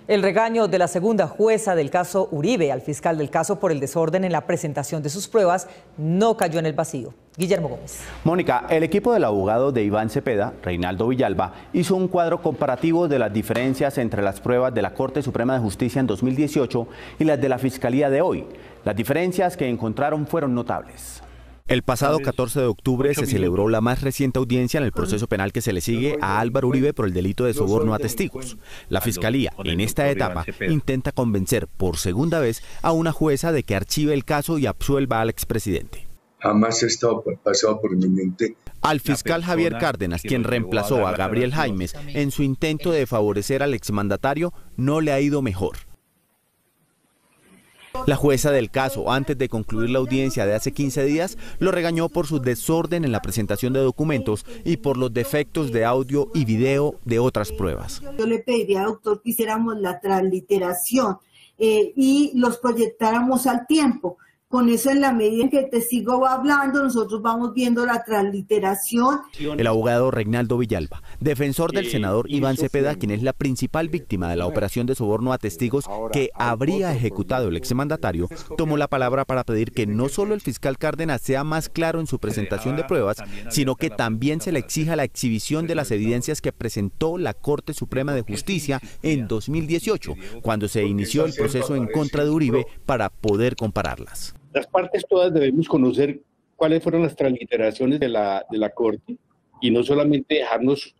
El regaño de la segunda jueza del caso Uribe al fiscal del caso por el desorden en la presentación de sus pruebas no cayó en el vacío. Guillermo Gómez. Mónica, el equipo del abogado de Iván Cepeda, Reinaldo Villalba, hizo un cuadro comparativo de las diferencias entre las pruebas de la Corte Suprema de Justicia en 2018 y las de la Fiscalía de hoy. Las diferencias que encontraron fueron notables. El pasado 14 de octubre se celebró la más reciente audiencia en el proceso penal que se le sigue a Álvaro Uribe por el delito de soborno a testigos. La Fiscalía, en esta etapa, intenta convencer por segunda vez a una jueza de que archive el caso y absuelva al expresidente. Jamás pasado por mi mente. Al fiscal Javier Cárdenas, quien reemplazó a Gabriel Jaimes en su intento de favorecer al exmandatario, no le ha ido mejor. La jueza del caso, antes de concluir la audiencia de hace 15 días, lo regañó por su desorden en la presentación de documentos y por los defectos de audio y video de otras pruebas. Yo le pediría, doctor, que hiciéramos la transliteración y los proyectáramos al tiempo. Con eso, en la medida en que el testigo va hablando, nosotros vamos viendo la transliteración. El abogado Reinaldo Villalba, defensor del senador Iván Cepeda, quien es la principal víctima de la operación de soborno a testigos que habría ejecutado el exmandatario, tomó la palabra para pedir que no solo el fiscal Cárdenas sea más claro en su presentación de pruebas, sino que también se le exija la exhibición de las evidencias que presentó la Corte Suprema de Justicia en 2018, cuando se inició el proceso en contra de Uribe para poder compararlas. Las partes todas debemos conocer cuáles fueron las transliteraciones de la Corte y no solamente dejarnos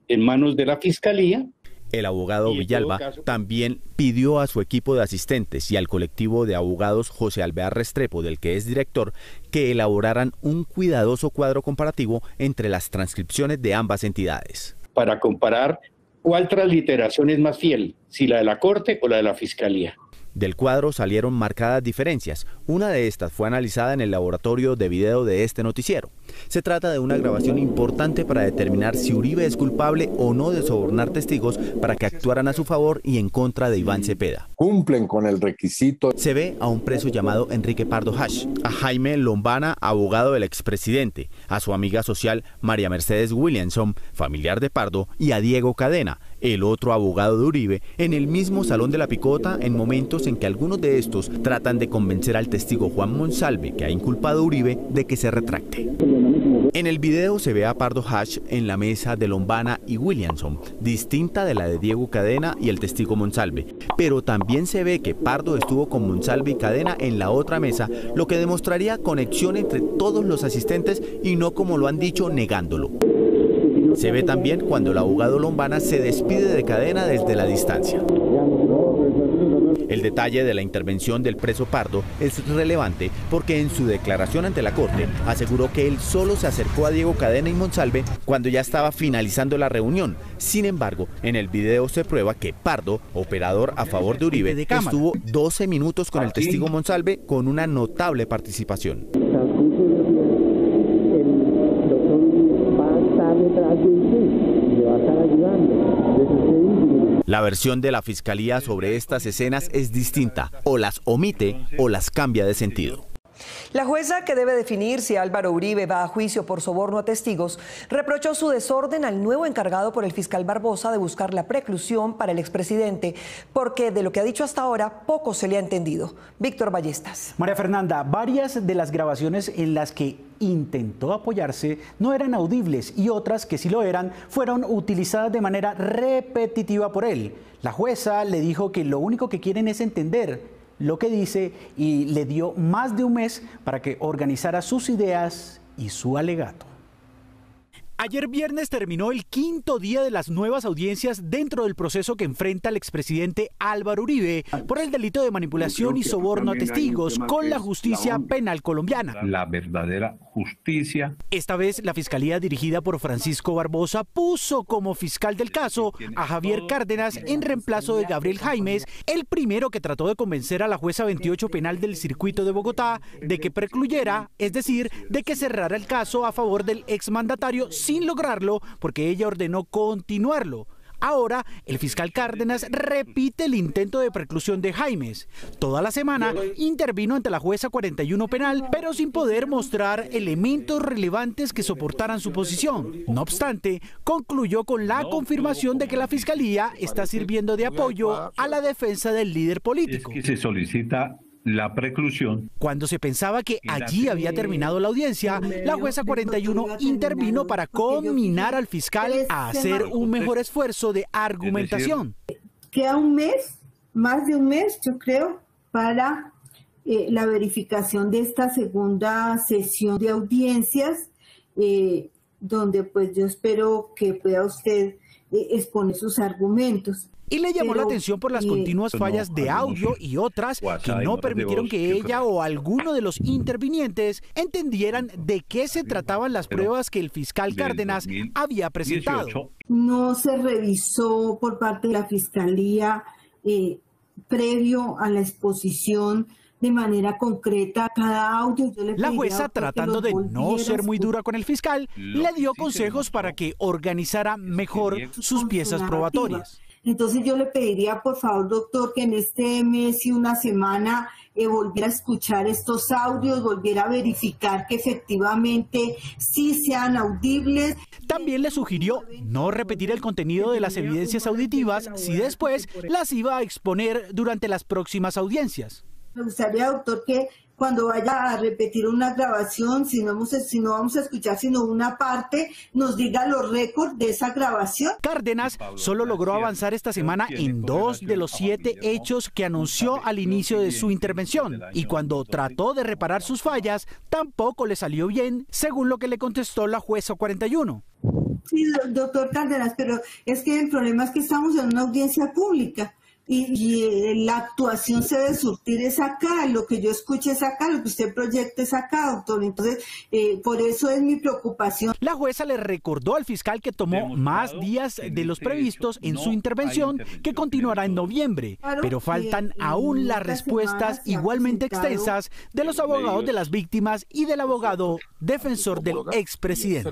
en manos de la Fiscalía. El abogado Villalba también pidió a su equipo de asistentes y al colectivo de abogados José Alvear Restrepo, del que es director, que elaboraran un cuidadoso cuadro comparativo entre las transcripciones de ambas entidades. Para comparar cuál transliteración es más fiel, si la de la Corte o la de la Fiscalía. Del cuadro salieron marcadas diferencias. Una de estas fue analizada en el laboratorio de video de este noticiero. Se trata de una grabación importante para determinar si Uribe es culpable o no de sobornar testigos para que actuaran a su favor y en contra de Iván Cepeda. Cumplen con el requisito. Se ve a un preso llamado Enrique Pardo Hash, a Jaime Lombana, abogado del expresidente, a su amiga social María Mercedes Williamson, familiar de Pardo, y a Diego Cadena, el otro abogado de Uribe, en el mismo salón de la Picota en momentos en que algunos de estos tratan de convencer al testigo Juan Monsalve, que ha inculpado a Uribe, de que se retracte. En el video se ve a Pardo Hash en la mesa de Lombana y Williamson, distinta de la de Diego Cadena y el testigo Monsalve, pero también se ve que Pardo estuvo con Monsalve y Cadena en la otra mesa, lo que demostraría conexión entre todos los asistentes y no como lo han dicho negándolo. Se ve también cuando el abogado Lombana se despide de Cadena desde la distancia. El detalle de la intervención del preso Pardo es relevante porque en su declaración ante la Corte aseguró que él solo se acercó a Diego Cadena y Monsalve cuando ya estaba finalizando la reunión. Sin embargo, en el video se prueba que Pardo, operador a favor de Uribe, estuvo 12 minutos con el testigo Monsalve con una notable participación. La versión de la Fiscalía sobre estas escenas es distinta, o las omite o las cambia de sentido. La jueza, que debe definir si Álvaro Uribe va a juicio por soborno a testigos, reprochó su desorden al nuevo encargado por el fiscal Barbosa de buscar la preclusión para el expresidente, porque de lo que ha dicho hasta ahora poco se le ha entendido. Víctor Ballestas. María Fernanda, varias de las grabaciones en las que intentó apoyarse no eran audibles y otras que sí lo eran fueron utilizadas de manera repetitiva por él. La jueza le dijo que lo único que quieren es entender lo que dice y le dio más de un mes para que organizara sus ideas y su alegato. Ayer viernes terminó el quinto día de las nuevas audiencias dentro del proceso que enfrenta el expresidente Álvaro Uribe por el delito de manipulación y soborno a testigos con la justicia penal colombiana. La verdadera justicia. Esta vez la fiscalía dirigida por Francisco Barbosa puso como fiscal del caso a Javier Cárdenas en reemplazo de Gabriel Jaimes, el primero que trató de convencer a la jueza 28 penal del circuito de Bogotá de que precluyera, es decir, de que cerrara el caso a favor del exmandatario sin lograrlo porque ella ordenó continuarlo. Ahora, el fiscal Cárdenas repite el intento de preclusión de Jaimes. Toda la semana intervino ante la jueza 41 penal, pero sin poder mostrar elementos relevantes que soportaran su posición. No obstante, concluyó con la confirmación de que la fiscalía está sirviendo de apoyo a la defensa del líder político. Es que se solicita la preclusión. Cuando se pensaba que allí había terminado la audiencia, la jueza 41 intervino para conminar al fiscal a hacer un mejor esfuerzo de argumentación. Queda un mes, más de un mes, yo creo, para la verificación de esta segunda sesión de audiencias, donde pues yo espero que pueda usted exponer sus argumentos. Y le llamó la atención por las continuas fallas de audio y otras que no permitieron que ella o alguno de los intervinientes entendieran de qué se trataban las pruebas que el fiscal Cárdenas había presentado. No se revisó por parte de la fiscalía previo a la exposición de manera concreta cada audio. La jueza, tratando de no ser muy dura con el fiscal, le dio consejos para que organizara mejor sus piezas probatorias. Entonces yo le pediría, por favor, doctor, que en este mes y una semana volviera a escuchar estos audios, volviera a verificar que efectivamente sí sean audibles. También le sugirió no repetir el contenido de las evidencias auditivas si después las iba a exponer durante las próximas audiencias. Me gustaría, doctor, que cuando vaya a repetir una grabación, si no vamos a escuchar sino una parte, nos diga los récords de esa grabación. Cárdenas solo logró avanzar esta semana en 2 de los 7 hechos que anunció al inicio de su intervención. Y cuando trató de reparar sus fallas, tampoco le salió bien, según lo que le contestó la jueza 41. Sí, doctor Cárdenas, pero es que el problema es que estamos en una audiencia pública. Y la actuación se debe surtir es acá, lo que yo escuche es acá, lo que usted proyecte es acá, doctor. Entonces, por eso es mi preocupación. La jueza le recordó al fiscal que tomó más días de los previstos en su intervención, que continuará en noviembre, pero faltan aún las respuestas igualmente extensas de los abogados de las víctimas y del abogado defensor del expresidente.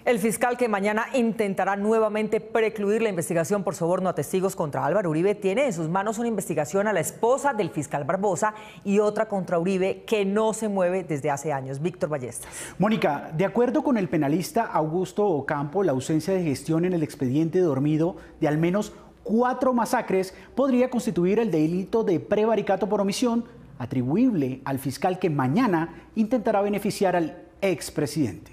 El fiscal que mañana intentará nuevamente precluir la investigación por soborno a testigos contra Álvaro Uribe tiene en sus manos una investigación a la esposa del fiscal Barbosa y otra contra Uribe que no se mueve desde hace años. Víctor Ballestas. Mónica, de acuerdo con el penalista Augusto Ocampo, la ausencia de gestión en el expediente dormido de al menos 4 masacres podría constituir el delito de prevaricato por omisión atribuible al fiscal que mañana intentará beneficiar al expresidente.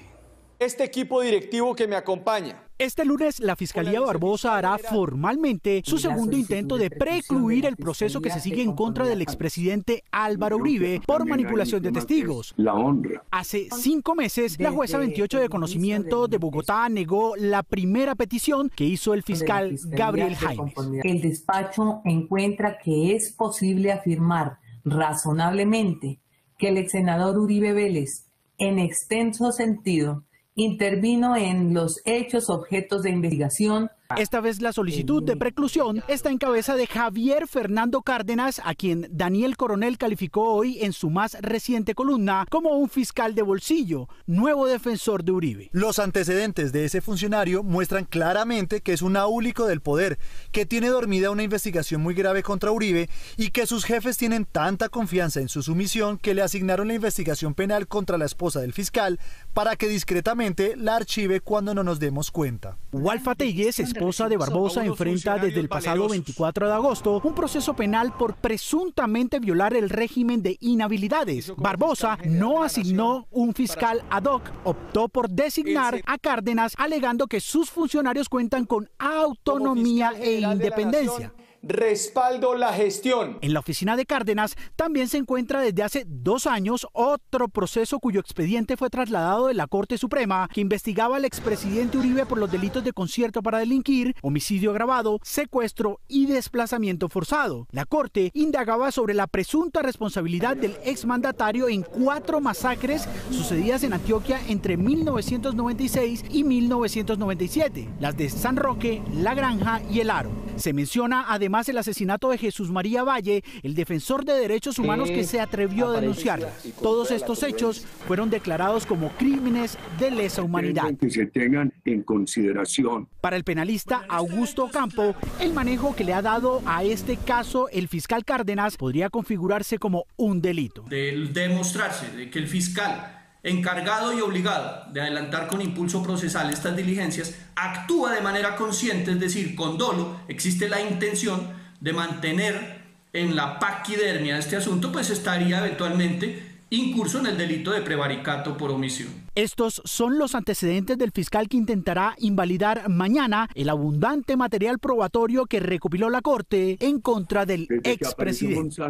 Este equipo directivo que me acompaña. Este lunes, la Fiscalía Barbosa hará formalmente su segundo intento de precluir el proceso que se sigue en contra del expresidente Álvaro Uribe por manipulación de testigos. La honra. Hace 5 meses, la jueza 28 de conocimiento de Bogotá negó la primera petición que hizo el fiscal Gabriel Jaimes. El despacho encuentra que es posible afirmar razonablemente que el exsenador Uribe Vélez, en extenso sentido, intervino en los hechos objetos de investigación. Esta vez la solicitud de preclusión está en cabeza de Javier Fernando Cárdenas, a quien Daniel Coronel calificó hoy en su más reciente columna como un fiscal de bolsillo, nuevo defensor de Uribe. Los antecedentes de ese funcionario muestran claramente que es un áulico del poder, que tiene dormida una investigación muy grave contra Uribe y que sus jefes tienen tanta confianza en su sumisión que le asignaron la investigación penal contra la esposa del fiscal para que discretamente la archive cuando no nos demos cuenta. Walfa Telles, esposa de Barbosa, enfrenta desde el pasado 24 de agosto un proceso penal por presuntamente violar el régimen de inhabilidades. Barbosa no asignó un fiscal ad hoc, optó por designar a Cárdenas alegando que sus funcionarios cuentan con autonomía e independencia. Respaldo la gestión. En la oficina de Cárdenas también se encuentra desde hace 2 años otro proceso cuyo expediente fue trasladado de la Corte Suprema, que investigaba al expresidente Uribe por los delitos de concierto para delinquir, homicidio agravado, secuestro y desplazamiento forzado. La Corte indagaba sobre la presunta responsabilidad del exmandatario en 4 masacres sucedidas en Antioquia entre 1996 y 1997, las de San Roque, La Granja y El Aro. Se menciona además además el asesinato de Jesús María Valle, el defensor de derechos humanos que se atrevió a denunciar. Todos estos hechos fueron declarados como crímenes de lesa humanidad. Que se tengan en consideración. Para el penalista Augusto Campo, el manejo que le ha dado a este caso el fiscal Cárdenas podría configurarse como un delito. De demostrarse de que el fiscal encargado y obligado de adelantar con impulso procesal estas diligencias actúa de manera consciente, es decir, con dolo, existe la intención de mantener en la paquidermia de este asunto, pues estaría eventualmente incurso en el delito de prevaricato por omisión. Estos son los antecedentes del fiscal que intentará invalidar mañana el abundante material probatorio que recopiló la Corte en contra del expresidente.